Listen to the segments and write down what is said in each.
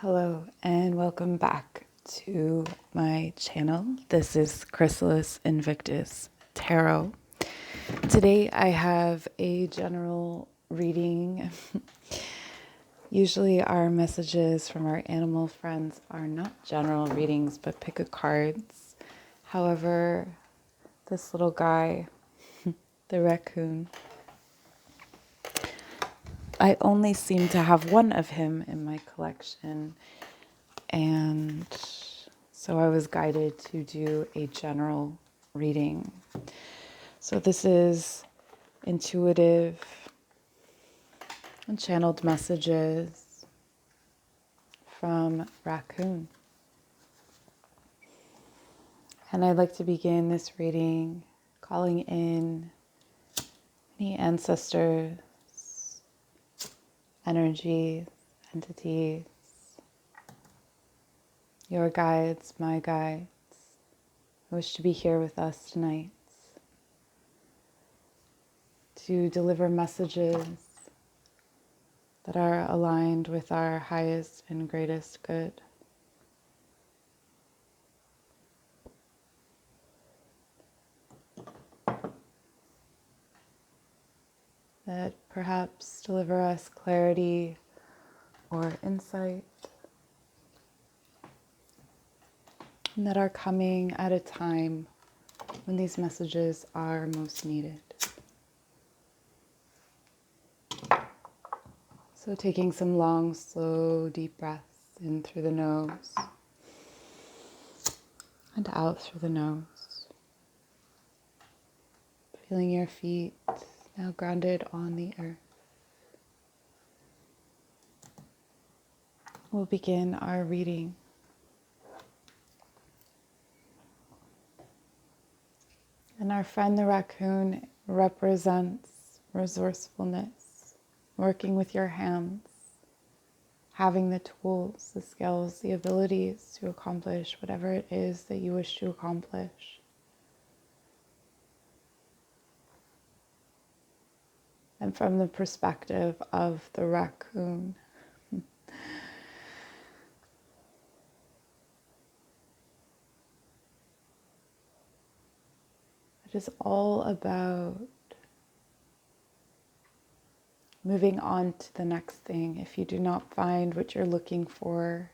Hello and welcome back to my channel. This is Chrysalis Invictus Tarot. Today I have a general reading. Usually our messages from our animal friends are not general readings but pick a cards. However, this little guy, the raccoon, I only seem to have one of him in my collection, and so I was guided to do a general reading. So this is intuitive and channeled messages from Raccoon. And I'd like to begin this reading calling in any ancestors, energies, entities, your guides, my guides, who wish to be here with us tonight to deliver messages that are aligned with our highest and greatest good. That perhaps deliver us clarity or insight, and that are coming at a time when these messages are most needed. So taking some long, slow, deep breaths in through the nose and out through the nose. Feeling your feet now grounded on the earth. We'll begin our reading. And our friend the raccoon represents resourcefulness, working with your hands, having the tools, the skills, the abilities to accomplish whatever it is that you wish to accomplish. And from the perspective of the raccoon, it is all about moving on to the next thing. If you do not find what you're looking for,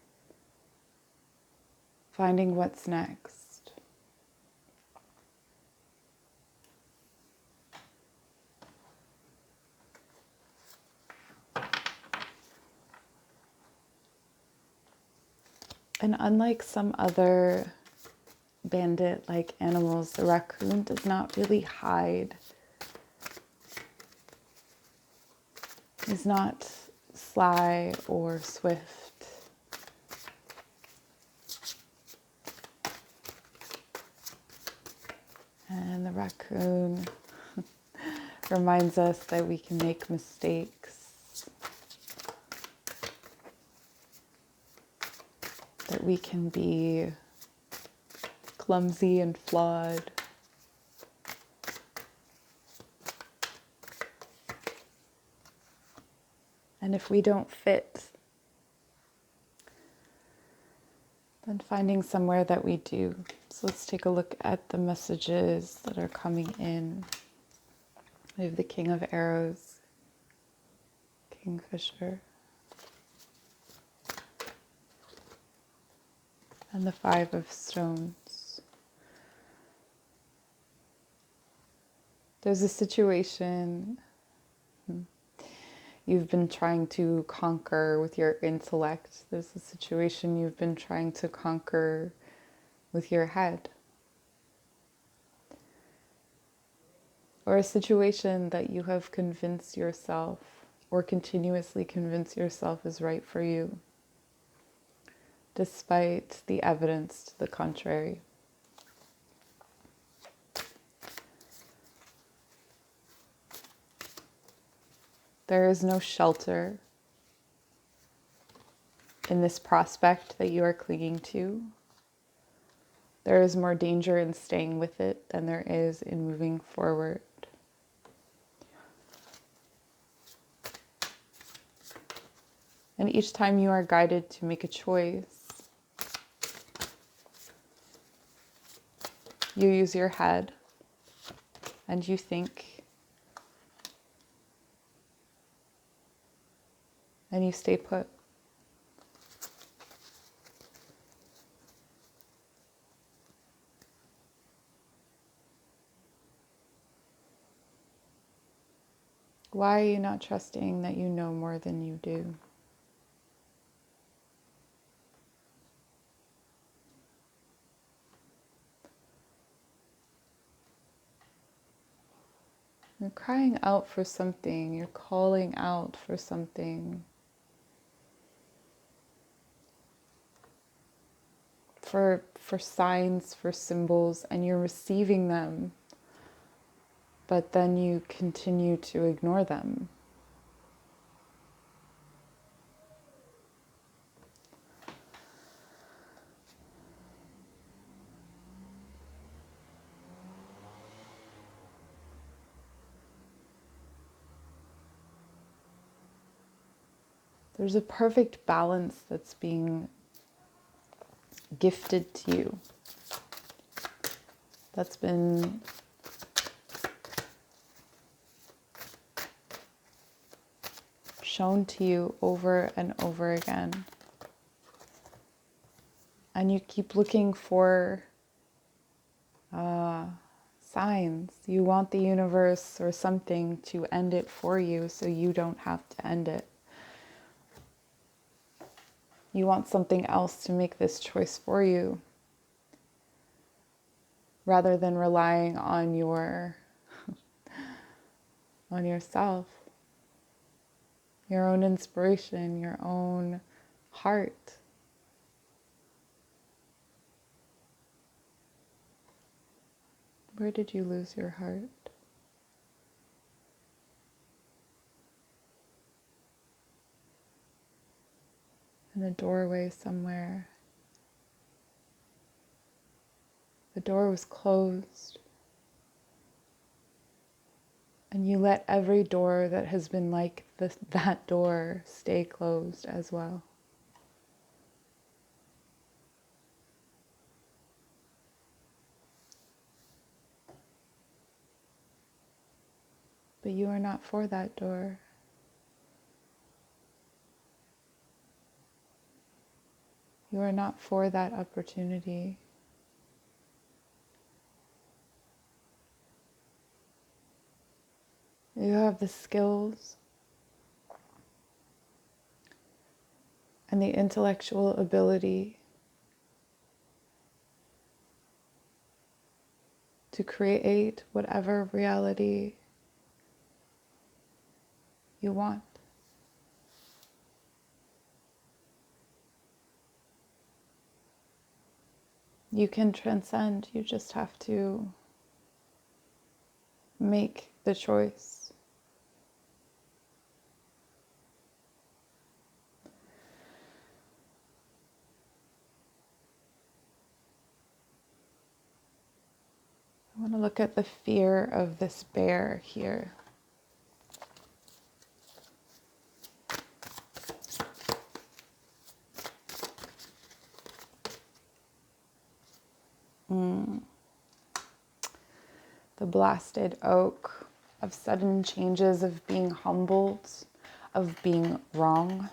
finding what's next. And unlike some other bandit-like animals, the raccoon does not really hide. He's not sly or swift. And the raccoon reminds us that we can make mistakes, that we can be clumsy and flawed. And if we don't fit, then finding somewhere that we do. So let's take a look at the messages that are coming in. We have the King of Arrows, Kingfisher, and the Five of Stones. There's a situation you've been trying to conquer with your intellect. There's a situation you've been trying to conquer with your head. Or a situation that you have convinced yourself or continuously convince yourself is right for you, despite the evidence to the contrary. There is no shelter in this prospect that you are clinging to. There is more danger in staying with it than there is in moving forward. And each time you are guided to make a choice, you use your head and you think and you stay put. Why are you not trusting that you know more than you do? You're crying out for something. You're calling out for something. For signs, for symbols, and you're receiving them, but then you continue to ignore them. There's a perfect balance that's being gifted to you, that's been shown to you over and over again. And you keep looking for signs. You want the universe or something to end it for you so you don't have to end it. You want something else to make this choice for you, rather than relying on on yourself, your own inspiration, your own heart. Where did you lose your heart? In a doorway somewhere. The door was closed. And you let every door that has been like that door stay closed as well. But you are not for that door. You are not for that opportunity. You have the skills and the intellectual ability to create whatever reality you want. You can transcend, you just have to make the choice. I want to look at the fear of this bear here. The blasted oak, of sudden changes, of being humbled, of being wrong.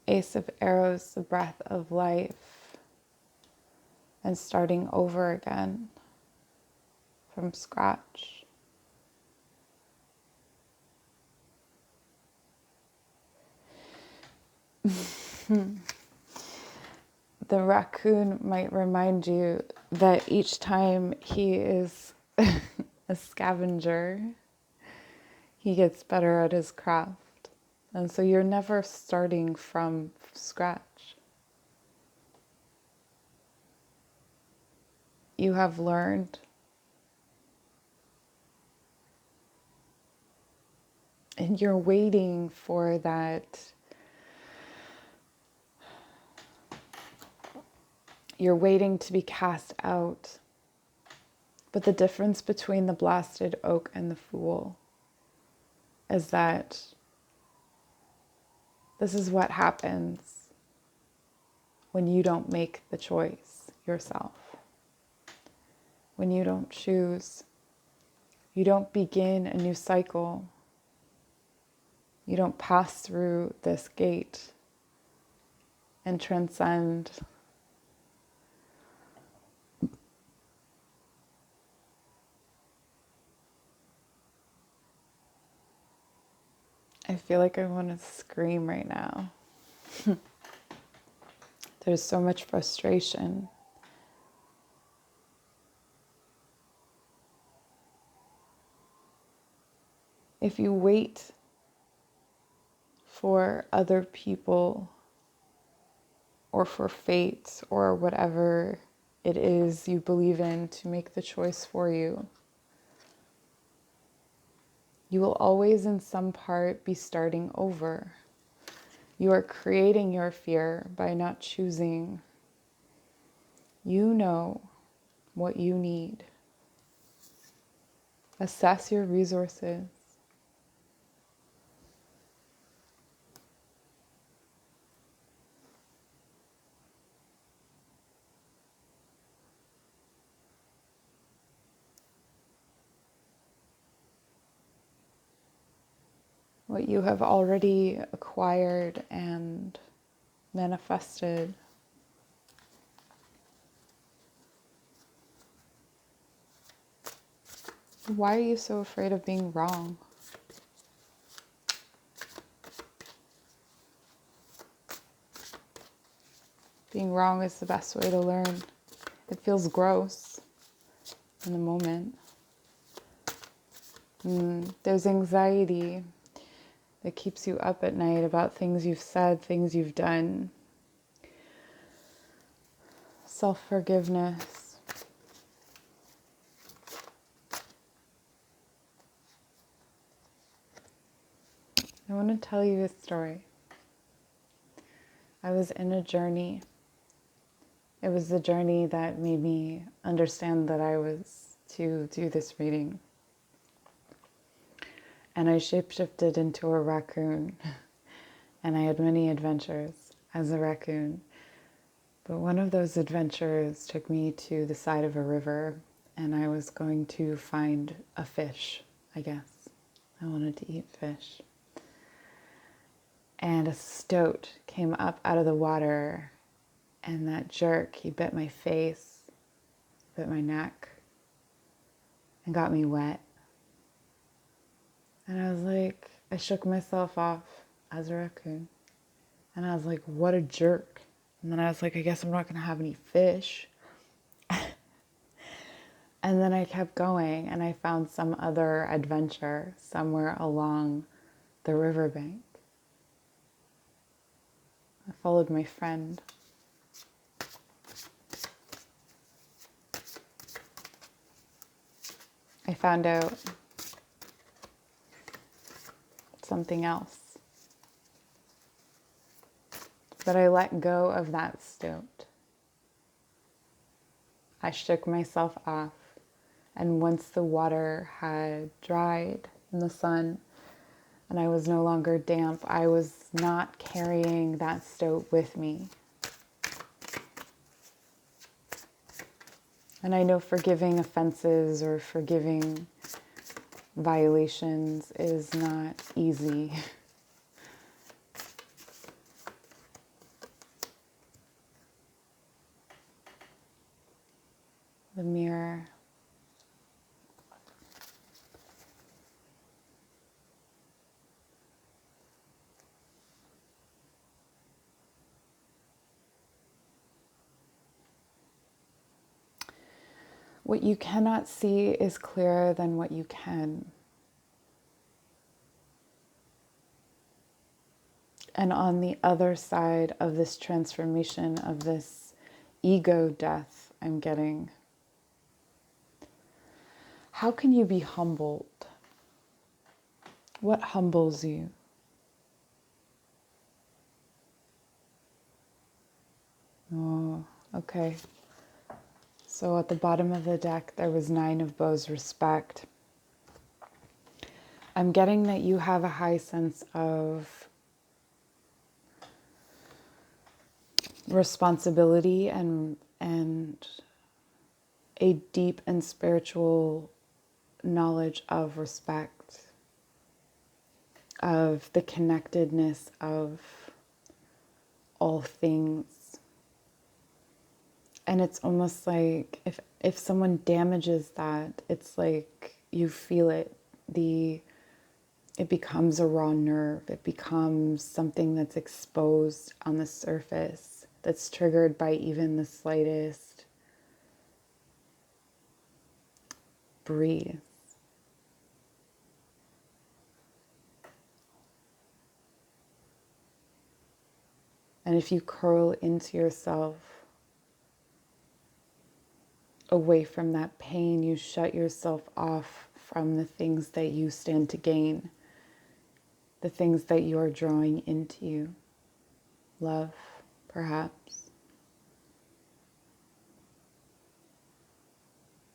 Ace of arrows, the breath of life, and starting over again from scratch. The raccoon might remind you that each time he is a scavenger, he gets better at his craft. And so you're never starting from scratch. You have learned. And you're waiting for that. You're waiting to be cast out. But the difference between the blasted oak and the fool is that this is what happens when you don't make the choice yourself. When you don't choose, you don't begin a new cycle. You don't pass through this gate and transcend. I feel like I want to scream right now. There's so much frustration. If you wait for other people or for fate or whatever it is you believe in to make the choice for you, you will always in some part be starting over. You are creating your fear by not choosing. You know what you need. Assess your resources. What you have already acquired and manifested. Why are you so afraid of being wrong? Being wrong is the best way to learn. It feels gross in the moment. There's anxiety that keeps you up at night about things you've said, things you've done. Self-forgiveness. I want to tell you a story. I was in a journey. It was the journey that made me understand that I was to do this reading. And I shapeshifted into a raccoon. And I had many adventures as a raccoon. But one of those adventures took me to the side of a river, and I was going to find a fish, I guess. I wanted to eat fish. And a stoat came up out of the water, and that jerk, he bit my face, bit my neck, and got me wet. And I was like, I shook myself off as a raccoon. And I was like, what a jerk. And then I was like, I guess I'm not going to have any fish. And then I kept going, and I found some other adventure somewhere along the riverbank. I followed my friend. I found out something else. But I let go of that stoat. I shook myself off, and once the water had dried in the sun and I was no longer damp, I was not carrying that stoat with me. And I know forgiving offenses or forgiving violations is not easy. The mirror. What you cannot see is clearer than what you can. And on the other side of this transformation, of this ego death I'm getting, how can you be humbled? What humbles you? Oh, okay. So at the bottom of the deck, there was 9 of Bows, respect. I'm getting that you have a high sense of responsibility and a deep and spiritual knowledge of respect, of the connectedness of all things. And it's almost like if someone damages that, it's like you feel it. It becomes a raw nerve. It becomes something that's exposed on the surface, that's triggered by even the slightest breeze. And if you curl into yourself away from that pain, you shut yourself off from the things that you stand to gain, the things that you are drawing into you. Love, perhaps.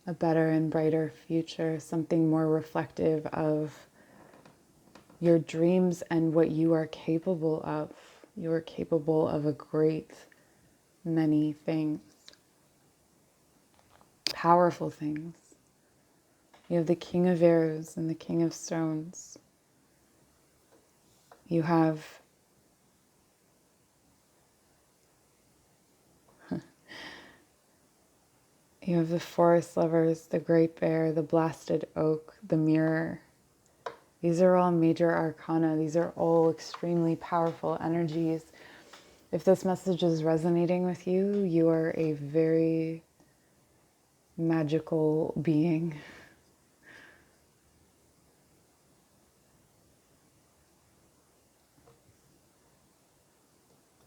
A better and brighter future, something more reflective of your dreams and what you are capable of. You are capable of a great many things. Powerful things. You have the King of Arrows and the King of Stones. You have the Forest Lovers, the Great Bear, the Blasted Oak, the Mirror. These are all major arcana. These are all extremely powerful energies. If this message is resonating with you, you are a very magical being.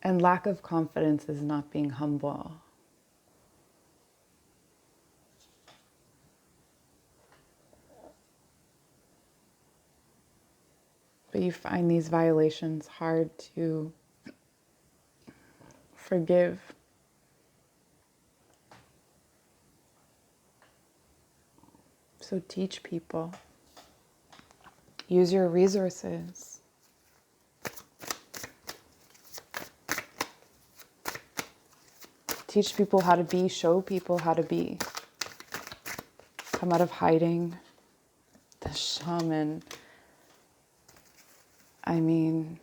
And lack of confidence is not being humble. But you find these violations hard to forgive. So teach people. Use your resources. Teach people how to be, show people how to be. Come out of hiding. The shaman. I mean,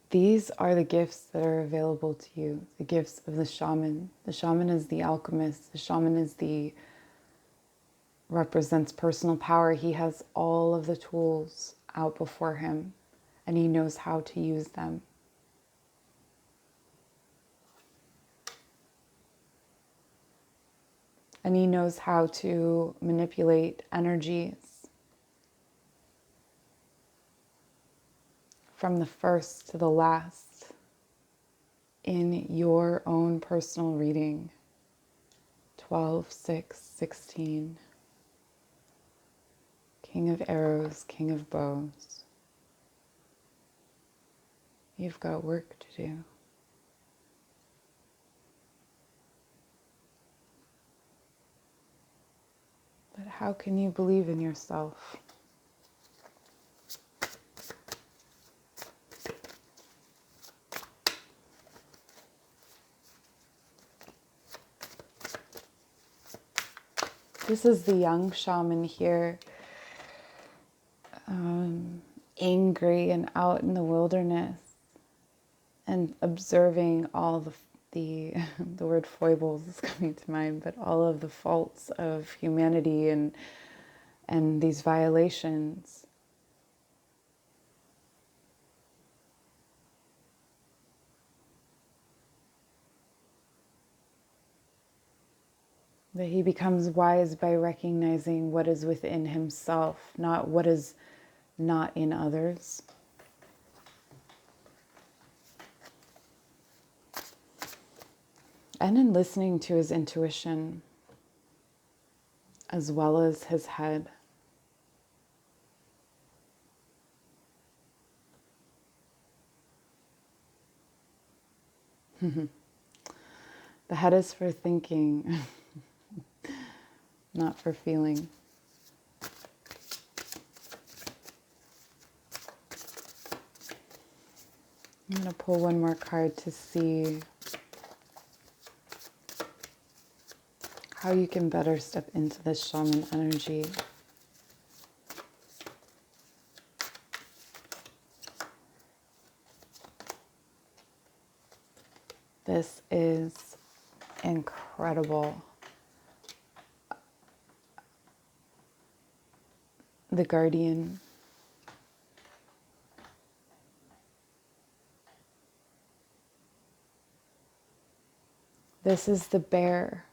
these are the gifts that are available to you, the gifts of the shaman. The shaman is the alchemist. The shaman represents personal power. He has all of the tools out before him, and he knows how to use them. And he knows how to manipulate energies from the first to the last in your own personal reading. 12/6/16. King of Arrows, King of Bows. You've got work to do. But how can you believe in yourself? This is the young shaman here, angry and out in the wilderness and observing all the the word foibles is coming to mind, but all of the faults of humanity and these violations. That he becomes wise by recognizing what is within himself, not what is not in others. And in listening to his intuition, as well as his head. The head is for thinking. not for feeling. I'm going to pull one more card to see how you can better step into this shaman energy. This is incredible. The Guardian. This is the bear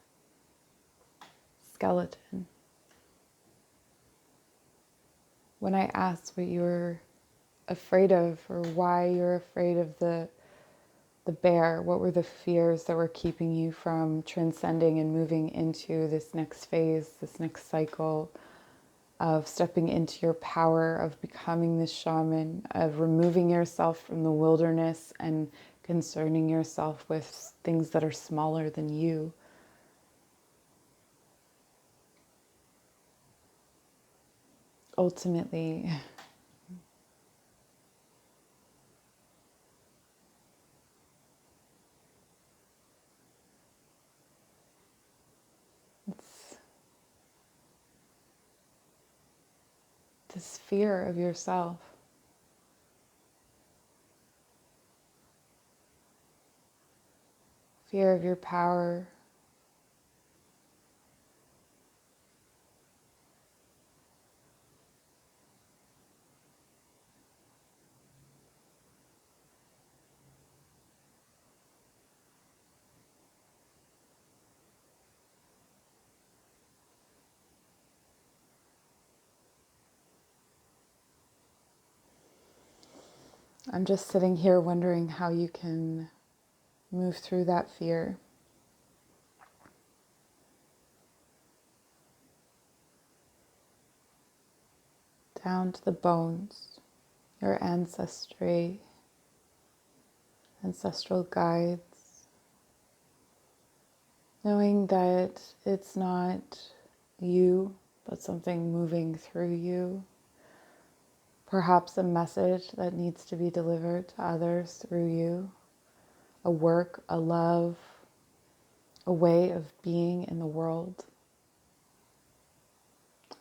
skeleton. When I asked what you were afraid of or why you're afraid of the bear, what were the fears that were keeping you from transcending and moving into this next phase, this next cycle of stepping into your power, of becoming the shaman, of removing yourself from the wilderness and concerning yourself with things that are smaller than you. Ultimately, it's this fear of yourself. Fear of your power. I'm just sitting here wondering how you can move through that fear. Down to the bones, your ancestry, ancestral guides. Knowing that it's not you, but something moving through you. Perhaps a message that needs to be delivered to others through you. A work, a love, a way of being in the world.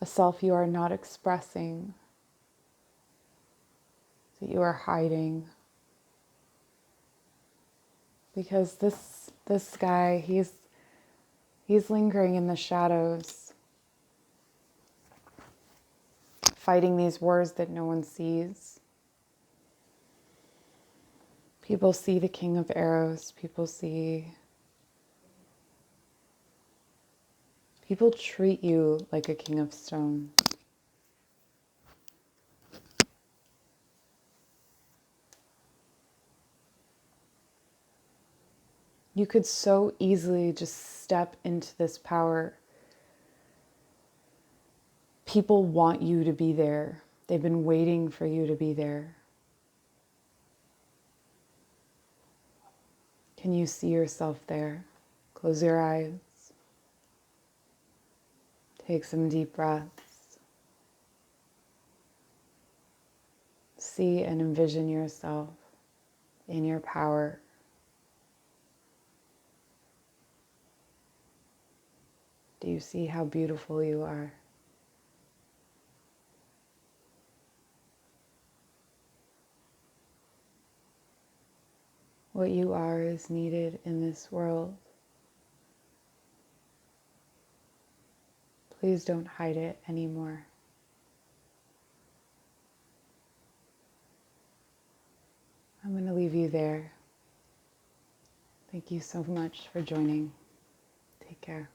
A self you are not expressing, that you are hiding. Because this guy, he's lingering in the shadows, fighting these wars that no one sees. People see the King of Arrows. People treat you like a King of Stone. You could so easily just step into this power. People want you to be there. They've been waiting for you to be there. Can you see yourself there? Close your eyes. Take some deep breaths. See and envision yourself in your power. Do you see how beautiful you are? What you are is needed in this world. Please don't hide it anymore. I'm going to leave you there. Thank you so much for joining. Take care.